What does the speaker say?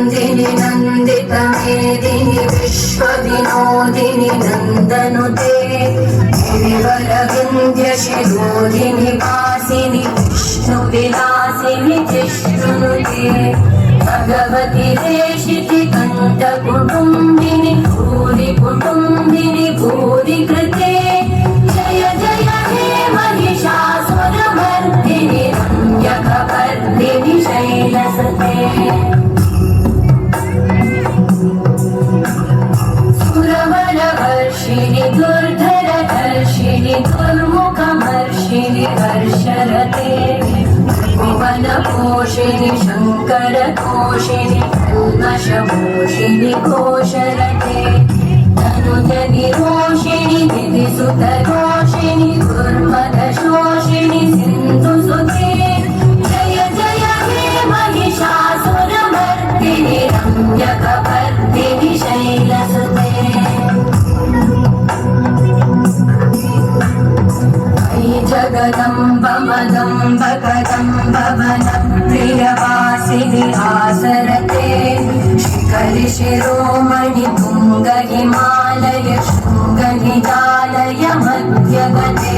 नन्दिनि नन्दितमेदिनि विश्वविनोदिनि नन्दनुते गिरिवरविन्ध्यशिरोधिनि वासिनि विष्णुविलासिनि जिष्णुनुते भगवति देशिति कण्ठकुटुम्बिनि भूरि कुटुम्बिनि भूरि कृते जय जय हे महिषासुरमर्दिनि रम्यकपर्दिनि शैलसुते सुरवरवर्षिणि दुर्धरधर्षिणि दुर्मुखमर्षिणि हर्षरते भुवनपोषिणि शङ्करतोषिणि कल्मषमोषिणि घोषरते तनुजनिरोषिणि दिदिसुतरोषिणि दुर्मदशोषिणि सिन्धुसुते जय जय हे महिषासुरमर्दिनि रम्यकपर्दिनि शैलसुते जगदम्ब मदम्ब कदम्ब वनप्रियवासिनि आसरते शिखरि शिरोमणि तुङ्ग हिमालय शृङ्ग निजालय मध्यगते